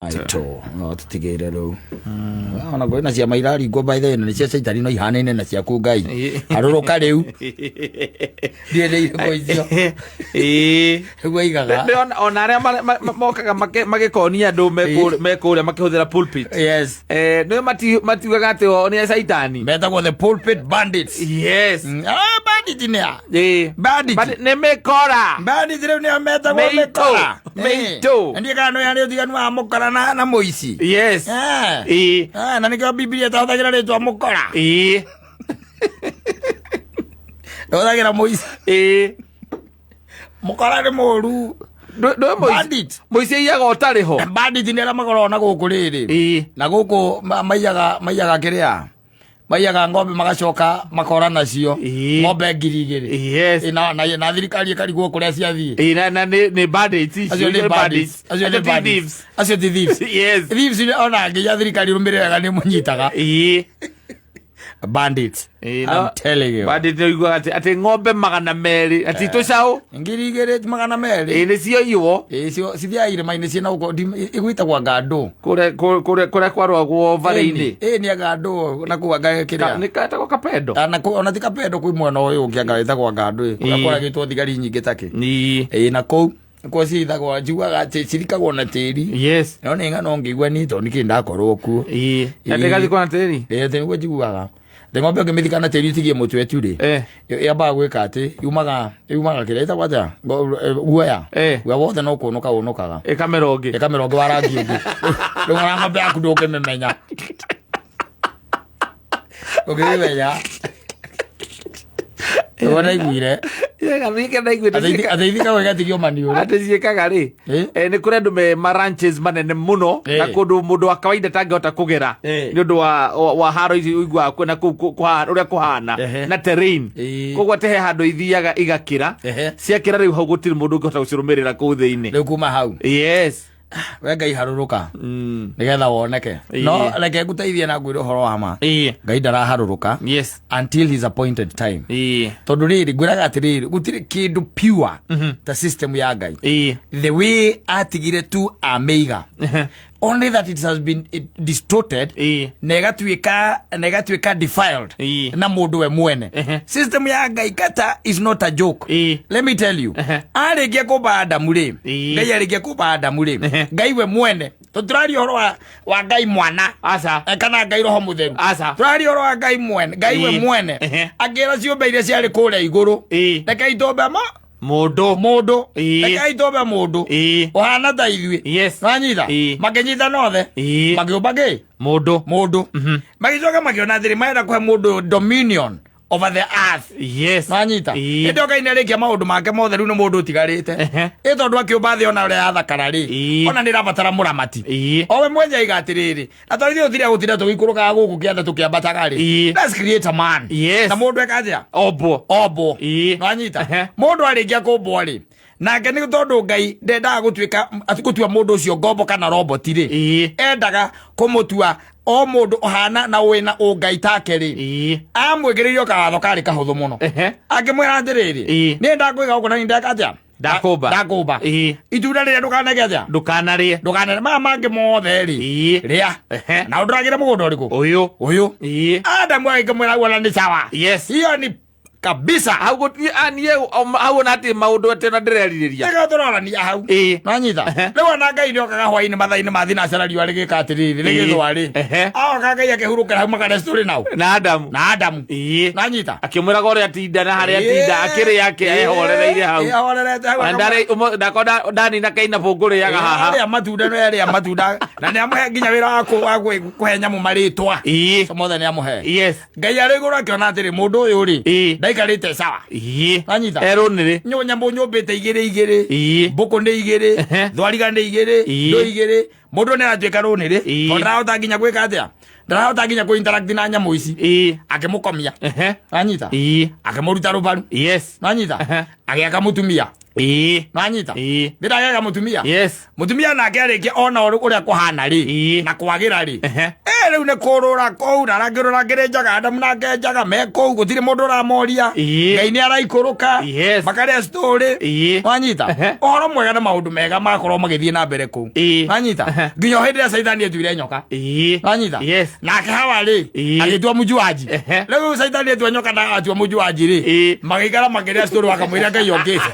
Aito no tutigire ru ona go na cia mairari go by the na cia caitari no ihanene na cia ku ngai aruruka riu ndiere go icio gwe igaga ona aria mokaga magikonia andu mekuria makihuthira pulpit yes no matiugaga ati o ni caitani metagwo the pulpit bandits yes bandit bandit ne mekora bandit riu ni metagwo mekora meito ndiga no yani utiganu wa mukora na moici yes na nikio Biblia tahuthagira ritwa mukora tahuthagira moici mukora ni moru bandit moici iaga utariho bandit ni ara magoro na guku riri na guku maiyaga kiria maiyaga ngombe magacoka makora nacio ngombe ngiri yes na thirikari ikarigwo kuria ciathii na ni bandits acio ti thieves yes thieves ona nginya thirikari rumiriraga ni munyitaga bandits I'm telling you bandit igwa ati ngombe 200 ati tucao ngiri igere 200 ni cio iwo cio cithiaire maine ciena uko igwitagwa ngandũ kure kwaragwo vari-ini ni ngandũ na kuanga kiria ni katagwo kapendo na ona ti kapendo kwi mwena uyu ungianga witagwa ngandũ kuria kwaragitwo thigari nyingi take na kou kwa cithagwo njugaga ati cirikagwo na tiri yes no ni ngano ngigwa ni to niki ndakorwo kuo ati gathikwo na tiri niguo njiguaga ngombe ngimithika na tiri utigie mutwe tu ri yamba gwika ati yumaga kiria ita kwaja guoya we wothe no kunuka unukaga ikamerongi wa rangi ungi ndungara ngombe yaku ndungimemenya ukimenya Wana iguire rike na iguire ateithika wega tigio maniuru ateciekaga ri ni kuri andu me ranches manene muno na kundu mundu wa kawaida tangihota kugera ni undu wa haro ici igwa kwena uria kuhana na terrain koguo tehe handu ithiaga igakira ciakira riu hau gutiri mundu ungihota gucirumirira kuu thiini riu kuma hau yes we ngai haruruka nigetha woneke no reke nguteithie na ngwire uhoro wa ma ngai ndaraharuruka yes until his appointed time tondu riri ngwiraga atiriri gutiri kindu pure ta system ya ngai the way atigire tu ameiga only that it has been distorted negatuika defiled na mundu we mwene system ya ngai kata is not a joke let me tell you arigia kumba Adamu ri ngai arigia kumba Adamu ri ngai we mwene turari horo wa ngai mwana asa kana ngai roho mutheru asa turari horo wa ngai mwene ngai we mwene agira ciumbe iria ciari kuria iguru reke itombe mundu reke itombe mundu ohana ta ithui yes nanyita makinyita nothe makiumba ki mundu magicoka makiona thiri maenda kuhe mundu dominion over the earth yes nanyita ndo ngai ni arikia maundu make mothe riu ni mundu utigarite tondu akiumba thi ona uria athakara ri ona ni rabatara muramati owe mwenja igatiriri na tarithi utire gutire tugikuruka guku kiatha tukiambataga ri let's create a man yes na mundu ekaja obo nanyita mundu arikia kumbwa ri nake ni tondu ngai ndendaga gutuika gutua mundu ucio ngombo kana robot ri endaga kumutua o mundu ohana na wina ungai take ri amwigiririo kawatho kari kahuthu muno akimwira atiriri ni ndakwiga uko na ndakatia ndakumba itunda riria ndukanege atia ndukanare mama mangi mothe ri ria na unduragire mugundo uriku uyu Adamu akimwira wala ni sawa yes hiyo ni kabisa hau nie hau na ati maundu atena ndireririria ega torora ni hau nanyita lewa na ngai ni okaga hwaini mathaini mathina cera riwa rigika atiriri rigithwa ri aoka ngai akihurukira hau makare story nau na Adamu nanyita akimwira gore atinda na haria atinda akiri yake ehorereire hau andare ndakoda ndani na kaina bunguri yaga haha ya matunda no ya matunda na ni amuhe nginya wira wa kuhenya mu maritwa mothe ni amuhe yes ngai ari iguru akiona atiri mundu uyu ri ndaikarite sawa nanyita eruniri nyambo nyumbite igiri mbuku ni igiri thwariga ni igiri ndo igiri mundu ni aratuika runiri ndarahota nginya gwika atia ndarahota nginya kuinteract na nyamu ici akimukomia nanyita akimuruta rubaru yes nanyita agĩaka mũtumia nanyita ndĩra agĩaka mũtumia mũtumia nake arĩkia ona ũrĩa kũhana rĩ na kwagĩra rĩ rĩu nĩ kũrũra kũu na rangĩrũra ngĩrĩ njaga Adamu nake njaga me kũu gũtirĩ mũndũ ũramoria Ngai nĩ araikũrũka makarĩa story nanyita ũhoro mwega na maũndũ mega makorwo magĩthiĩ na mbere kũu nanyita nginya hĩndĩ ĩrĩa Saitani etuire nyoka nanyita nake Hawa rĩ agĩtua mũjuaji rĩu Saitani etua nyoka na atua mũjuaji rĩ magĩikara makĩrĩa story wakamwĩra Ngai okĩte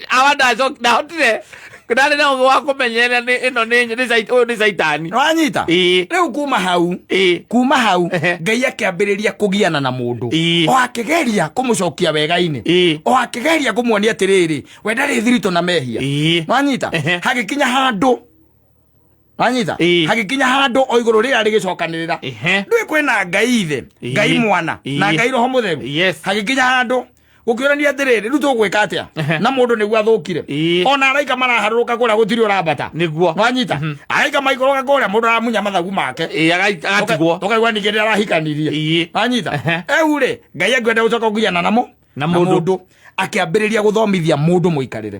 awanda ndahotire kudale na wa kumenyera ino ni Saitani wanyita riu kuma hau Ngai akĩambĩrĩria kũgiana na mũndũ o akĩgeria kũmũcokia wega-inĩ o akĩgeria kũmuonia atĩrĩrĩ we ndarĩ thirito na mehia wanyita hagĩkinya handũ wanyita hagĩkinya handũ o igũrũ rĩrĩa rĩgĩcokanĩrĩra ndũĩ kwĩna Ngai ithe Ngai mwana na Ngai roho mũtheru hagĩkinya handũ gũkĩũrania atĩrĩrĩ rĩu tũgwĩka atĩa na mũndũ nĩguo athũkire ona araika maraharũrũka kũrĩa gũtirĩ ũrambata nĩguo wanyita araika maikũrũka kũrĩa mũndũ aramunya mathagu make agatigwo tũkaigua ningĩ nĩarahikanirie wanyita rĩu rĩ Ngai angĩenda gũcoka kũgiana na mũndũ akĩambĩrĩria gũthomithia mũndũ mũikarĩre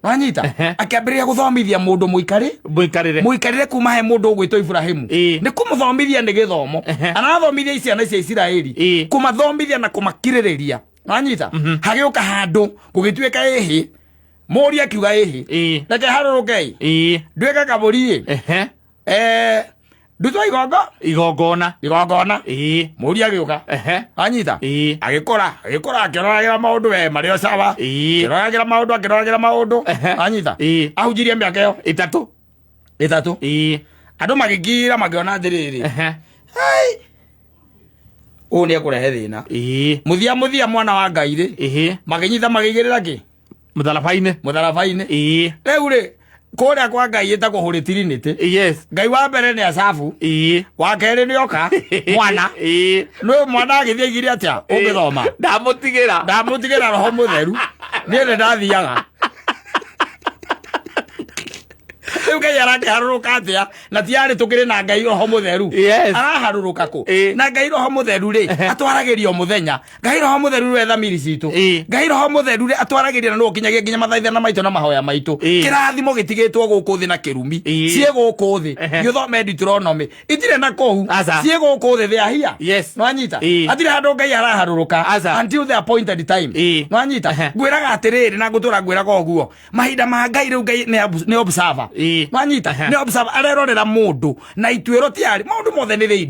wanyita akĩambĩrĩria gũthomithia mũndũ mũikarĩre kuma he mũndũ ũgwĩtwo Ibrahimu nĩ kũmũthomithia nĩ gĩthomo arathomithia ciana cia Isiraeli kũmathomithia na kũmakirĩrĩria wanyita hagĩũka handũ gũgĩtuĩka ĩhĩ mũria akiuga ĩhĩ reke harũrũke nduĩke kabũri ndutwa igongona mũria agĩũka wanyita agĩkora akĩroragĩra maũndũ we marĩ o sawa akĩroragĩra maũndũ wanyita ahunjirie mĩaka ĩyo ĩtatũ andũ magĩkira makĩona atĩrĩrĩ ũũ nĩ ekũrehe thĩna mũthia mwana wa Ngai rĩ makĩnyita makĩigĩrĩra kĩ mũtharaba-inĩ rĩu rĩ kũrĩa kwa Ngai ĩtagwo Holy Trinity Ngai wa mbere nĩ Asafu wa kerĩ nĩ Oka mwana nĩ mwana agĩthiĩ aigire atĩa ũngĩthoma ndamũtigĩra roho mũtheru niĩ nĩ ndathiaga rĩu Ngai arakĩharũrũka atĩa na tiarĩ tũkĩrĩ na Ngai roho mũtheru araharũrũka kũ na Ngai roho mũtheru rĩ atwaragĩria o mũthenya Ngai roho mũtheru rĩ thamiri citũ Ngai roho mũtheru rĩ atwaragĩria na no kinyagia nginya mathaithana maitũ na mahoya maitũ kĩrathimo gĩtigĩtwo gũkũ thĩ na kĩrumi ciĩ gũkũ thĩ gĩthome Deuteronomy itirĩ na kũu ciĩ gũkũ thĩ thea hia nwanyita atirĩ handũ Ngai araharũrũka until the appointed time nwanyita ngwĩraga atĩrĩrĩ na ngũtũra ngwĩraga ũguo mahinda ma Ngai rĩu Ngai nĩ observer wanyita nĩ observer arerorera mũndũ na ituĩro tiarĩ maũndũ mothe nĩ they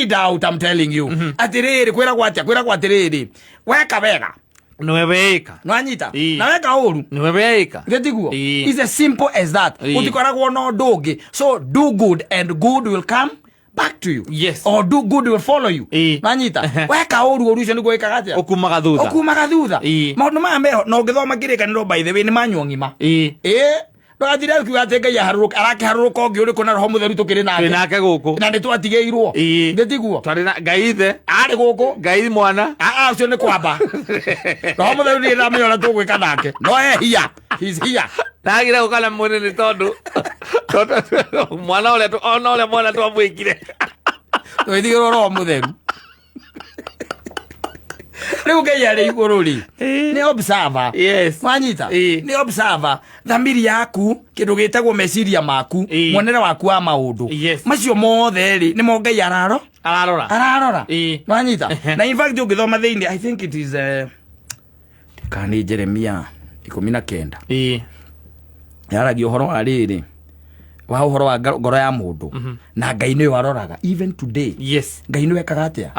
doubt I'm telling you atĩrĩrĩ kwĩragwo atĩrĩrĩ weka wega nweweka nwanyita na weka ũru nweweka getiguo it's as simple as that utikoragwo no ndũngĩ so do good and good will come back to you or do good will follow you nwanyita weka ũru ũcio nĩguo wĩkaga atĩa ũkumaga thutha maũndũ maya meho na ũngĩthoma kĩrĩkanĩro by the way nĩ manyua ng'ima ndũgathire akiuga atĩ Ngai arakĩharũrũka ũngĩ ũrĩkũ na roho mũtheru tũkĩrĩ nake gũkũ na nĩ twatigĩirwo ndĩtiguo twarĩ na Ngai ithe arĩ gũkũ Ngai mwana ũcio nĩ kwamba roho mũtheru nĩ ndamenya ũrĩa tũgwĩka nake no he's here ndagire gũkana mũnene tondũ mwana ũrĩa mwana twamwĩkire twĩthigĩrwo roho mũtheru rĩu Ngai arĩ igũrũ rĩ nĩ observer wanyita nĩ observer thamiri yaku kĩndũ gĩtagwo meciria maku mwonere waku wa maũndũ macio mothe rĩ nĩmo Ngai ararora wanyita na in fact ũngĩthoma thĩinĩ I think it is nĩ Jeremia 19 yaragia ũhoro wa rĩrĩ wa ũhoro wa ngoro ya mũndũ na Ngai nĩwe aroraga even today Ngai nĩwe ekaga atĩa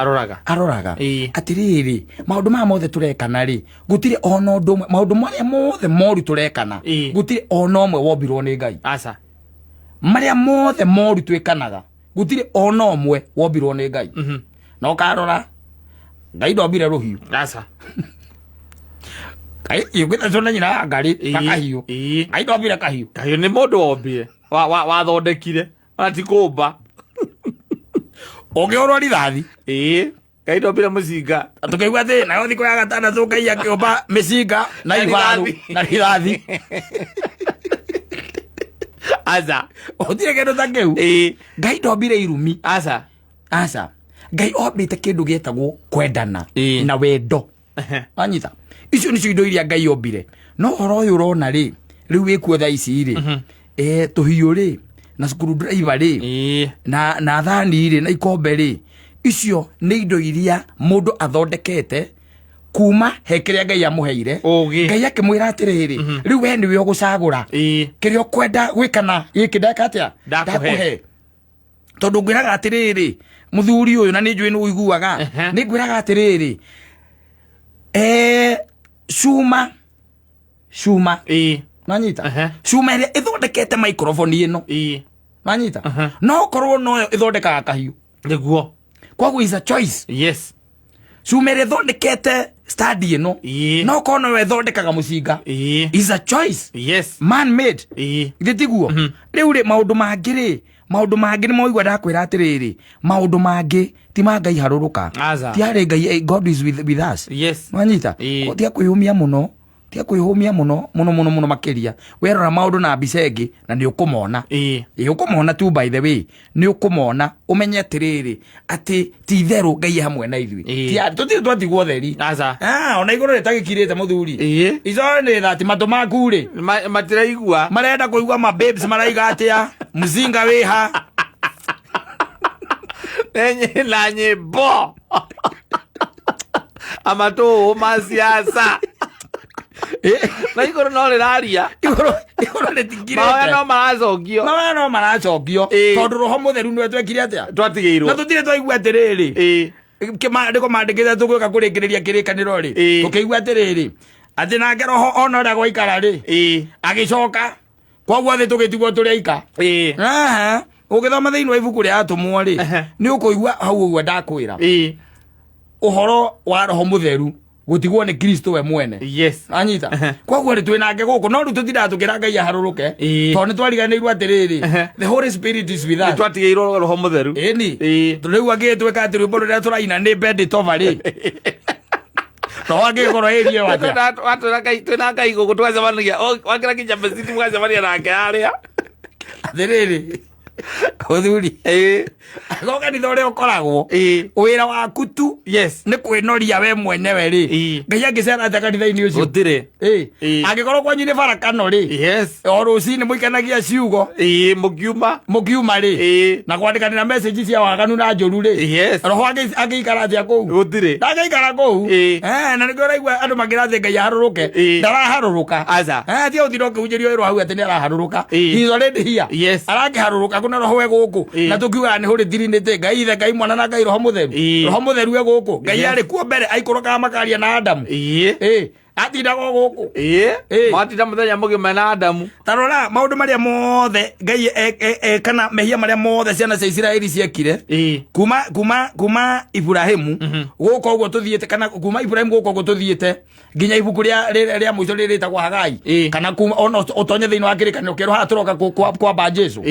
aroraga atĩrĩrĩ maũndũ maya mothe tũrekana rĩ gũtirĩ ona ũndũ ũmwe maũndũ marĩa mothe moru tũrekana gũtirĩ ona ũmwe wombirwo nĩ Ngai marĩa mothe moru twĩkanaga gũtirĩ ona ũmwe wombirwo nĩ Ngai na ũkarora Ngai ndombire rũhiũ Ngai na nyina ngari na kahiũ Ngai ndombire kahiũ nĩ mũndũ wombire wathondekire ti kũmba ũngĩhũrwo rithathi Ngai ndombire mũcinga tũkaigua atĩ nayo thikũ ya gatandatũ Ngai akĩũmba mĩcinga na ibaru na rithathi aca ũtirĩ kĩndũ ta kĩu Ngai ndombire irumi aca ngai ombite kindu gietagwo kwendana na wendo anyita icio nicio indo iria ngai ombire no horo uyu urona ri riu wikuo tha ici ri tuhiu ri na screw driver ri na thani ri na ikombe ri icio ni indo iria mundu athondekete kuma he kiria ngai amuheire ngai akimwira atiriri riu we niwe ugucagura kiria kwenda gwikana giki ndaka atia ndakuhe tondu ngwiraga atiriri muthuri uyu na ninjui ni uiguaga ni ngwiraga atiriri Shuma nanyita Shuma iria ithondekete microphone ino nanyita no korwo no ithondekaga kahiu niguo kwagu is a choice yes Shuma iria ithondekete study ino no kono we thondekaga mucinga is a choice yes man made gitiguo riu ri maundu mangi ni moigwa ndakwira atiriri maundu mangi ti mangai haruruka ti ari ngai God is with us yes nanyita tia kwihumia muno muno makiria werora maundu na bicengi na ni ukumona ukumona tu by the way ni ukumona umenye atiriri ati ti theru ngai hamwe na ithui ti tuti twatigwo theri ona iguru ritagikirite muthuri izo ni thati matu maku ri matiraigua marenda kuigua ma babes maraiga atia muzinga wiha enye la nyimbo amatu masiasa na iguru no riraria iguru ritingirite mawe no maracokio tondu roho mutheru niwe twekire atia twatigeirwo na tutire twaigua atiriri ndiko mandikite tugwika kurikiriria kirikaniro ri tukiigua atiriri ati nake roho ona ria gwaikara ri agicoka koguo thi tugitigwo turi aika ugithoma thiini wa ibuku ria atumwo ri ni ukuigua hau uguo ndakwira uhoro wa roho mutheru gutigwo ni Kristo we mwene yes anyita kwaguo ri twinake guku no tutira tukira ngai haruruke tondu twariganirwo atiriri the Holy Spirit is with us twatigeirwo roho mutheru ni turiu agitweka ati rwimbo ruria turaina ni bend over ri no agikoro erie watia twina ngai guku twacemanagia wakira kijambe city mwacemania nake aria atiriri uthuri goka ni thore ukoragwo wira waku tu yes ni kwinoria we mwenyewe ri ngai angicera ata kanitha-ini ucio gutire angikorwo kwanyu ni barakano ri yes o rucini muikanagia ciugo mukiuma ri na kwandikanira message cia waganu na njuru ri yes roho agiikara atia kuu gutire ndagaikara kuu na niguo raigua andu magirathie ngai haruruke ndaraharuruka tia uthire ukihunjirio wirwo hau ati ni araharuruka he is already here yes arakiharuruka kuna roho we guku na tukiuga ni huri thirinite ngai ithe ngai mwana na ngai roho mutheru we guku ngai ari kuo mbere aikorokaga makaria na Adamu atindaga guku matinda muthenya mugima na Adamu tarora maundu maria mothe ngai kana mehia maria mothe ciana cia Isiraeli ciekire kuma Ibrahimu guko uguo tuthiete kana kuma Ibrahimu guko uguo tuthiete nginya ibuku ria muico riritagwo Hagai kana kuma ona utonye thiini wa kirikaniro kieru haturoka kwa Jesu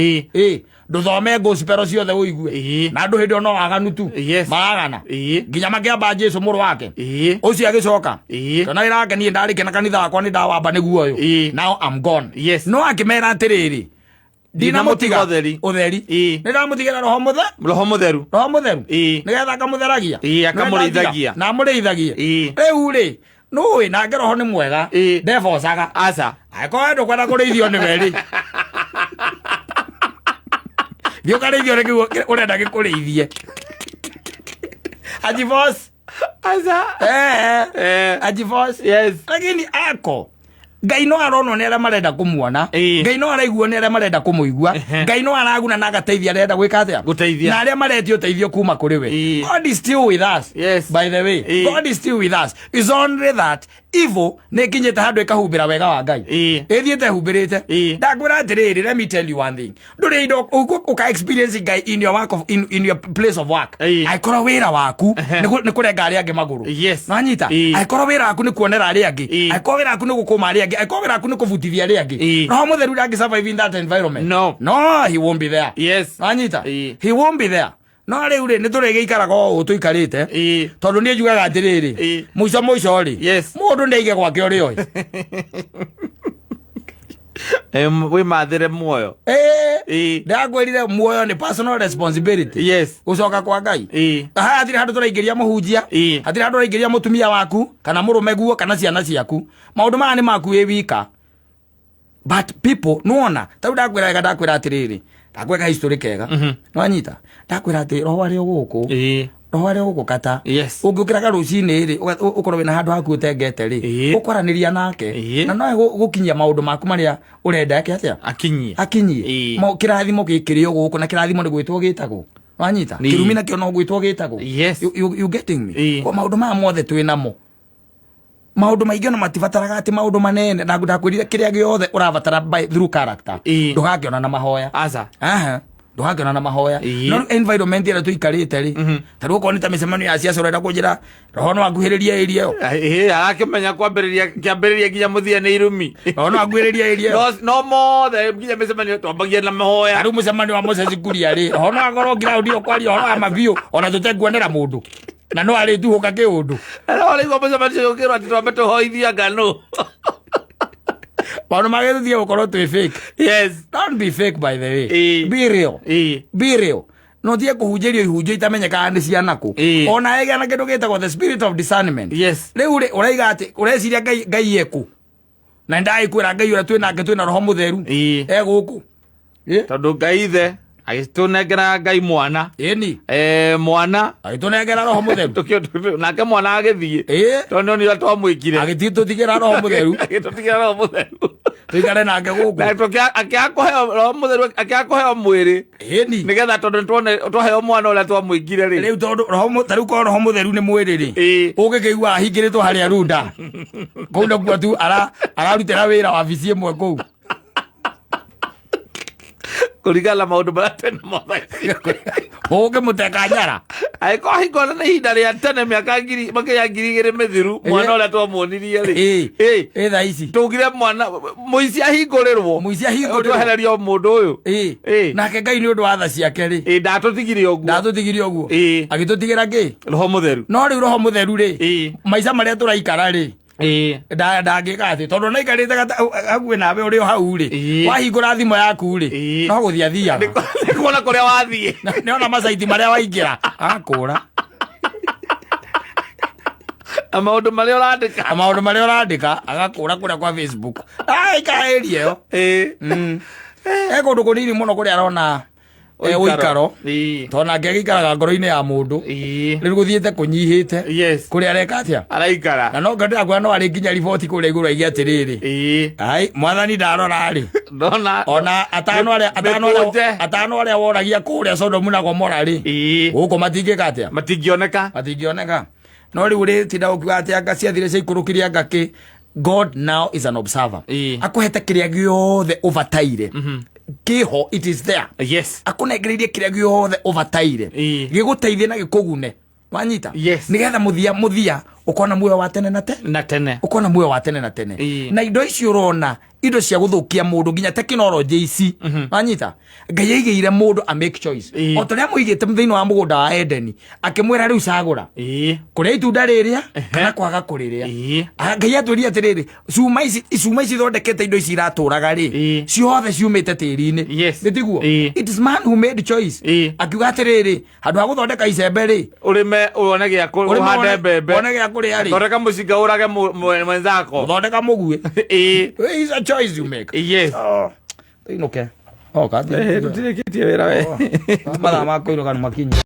nduthome gospel ciothe uigue na andu hindi ono waganu tu maragana nginya makiamba Jesu muru wake ucio agicoka kana irake nie ndarike na kanitha wakwa ni ndawamba niguo uyu now I'm gone no akimera atiriri dinamutiga utheri ni ndamutigira roho mutheru nigetha akamutheragia akamurithagia na murithagie riu ri nui nake roho ni mwega ndevocaga akorwo ndu kwenda kurithio ni weri Yokarithio rekio urenda gikurithie ajivos ajivos yes lakini ako ngai no arono ni ara marenda kumuona ngai no araiguo ni ara marenda kumuigua ngai no araguna na gateithia arenda gwika atia guteithia na aria maretio teithio kuma kuri we God is still with us yes by the way God is still with us is only that evil ne kinyete handu ikahumbira wega wa ngai ethiete humbirite ndakwira atiriri let me tell you one thing nduri indo uka experience ngai in your work in your place of work aikora wira waku ni kurenga aria angi maguru nanyita aikora wira waku ni kuonera aria angi aikora wira waku ni gukuma aria angi aikora wira waku ni kubutithia aria angi no mutheru ndangi survive in that environment no he won't be there nanyita he won't be there no riu ri ni turigiikaraga o tuikarite tondu ni njugaga atiriri muico ri mundu ndeige gwake uri oi we mathire muoyo ndagwirire muoyo ni personal responsibility. Yes. Ucoka kwa Ngai. Hatiri handu turaingiria muhunjia, hatiri handu turaingiria mutumia waku kana murume guo kana ciana ciaku. Maundu maya ni maku wi wika. But people nuona tau ndakwira atiriri, ndakwega history kega. Nwanyita ndakwira ati roho ari guku. Roho ari guku kata. Ungukiraga rucini ri ukorwo wina handu haku utengete ri ukwaraniria nake na no gukinyia maundu maku maria urenda atia akinyie mo kirathimo gikirio guku na kirathimo ni gwitwo gitagwo. Nwanyita kirumi na kio no gwitwo gitagwo. You getting me? Kwa maundu ma mothe twinamo maundu maingi na matibataraga ati maundu manene na ndakwirire kiria giothe urabatara by through character. Ndugakiona na mahoya ndugakiona na mahoya no environment ira tuikarite ri taru ko ni ta misemano ya ciaca urenda kunjira roho no anguhiriria area yo arakimenya kwambiriria nginya muthia ni irumi roho no anguhiriria area no mothe nginya misemano twambagia na mahoya taru misemano wa Moses Kuria ri roho no agoro ground yo kwari roho ama bio ona tuteguonera mundu na no ari tuhuka kiundu no ari go misemano yo kiro ati twambe tuhoithia ngano. Paano magetuthie gukorwo twi fake? Yes. Don't be fake by the way. Be real. Be real. No tie kuhunjirio ihunjio itamenyekaga ni ciana ku. Ona ege na kindu gitagwo the spirit of discernment. Yes. Riu uraiga ati ureciria Ngai eku. Na ndai kwira Ngai ura twina roho mutheru. Guku. Tondu Ngai ithe agitunengera Ngai mwana. Eni. Mwana agitunengera roho mutheru. Nake mwana agithie. Tondu ni twamwikire. Agititutigera roho mutheru. Agitutigera roho mutheru. Tuikare nake guku. Na akiakoheo roho mutheru akiakoheo mwiri. Eni. Nigetha tondu twaheo mwana uria twamwikire ri. Riu tondu roho mutheru ni mwiri ri. Ugikigua ahingiritwo haria runda. Kou nakuo tu ararutira wira wabici imwe kou. Kurigala maundu maria tene mothe ungimuteka nyara aiko hingona na ihinda ria tene miaka ngiri 2,000 mithiru mwana uria twamwonirie ri thaa ici tugire mwana muici ahingurirwo twehererio mundu uyu nake Ngai ni undu wa tha ciake ri ndatutigire uguo agitutigira ki roho mutheru no riu roho mutheru ri maica maria turaikara ri ndangika ati tondu naikarite hakuhi nawe uri hau ri wahingura thimo yaku ri no guthia thia nikuona kuria wathie niona macaiti maria waingira akura maundu maria urandika agakura kuria kwa Facebook ikaerie yo kundu kunini muno kuria arona uikaro tona ngegikaraga ngoro-ini ya mundu riu guthiete kunyihite kuria areka atia araikara na no ngandira kwa no ari nginya riboti kuria iguru igi atiriri ai mwathani ndarora ri ona atano aria woragia kuria Sodomu na Gomora ri guku matingika atia matingioneka no riu ri tinda ukiuga atia anga ciathire cia ikurukiria ngaki God now is an observer akuhete kiria giothe ubataire kiho it is there akunengereirie kiria giothe ubataire giguteithie na gikugune wanyita nigetha muthia ukona muoyo wa tene na tene ukona muoyo wa tene na tene na indo icio urona indo cia guthukia mundu nginya technology ici wanyita Ngai aigeire mundu a make choice o taria muigite thiini wa mugunda wa Edeni akimwira riu cagura kuria itunda riria kana kwaga kuriria Ngai atwiria atiriri cuma ici thondekete indo ici iraturaga ri ciothe ciumite tiri-ini nitiguo it is man who made choice akiuga atiriri handu ha guthondeka icembe ri urime uone gia kuhande mbembe uone gia kuria ri thondeka mucinga urage mwenzako thondeka mugue is a choice you make tuinuke kati tutireketie wira we mathaa ma kuinuka ni makinyi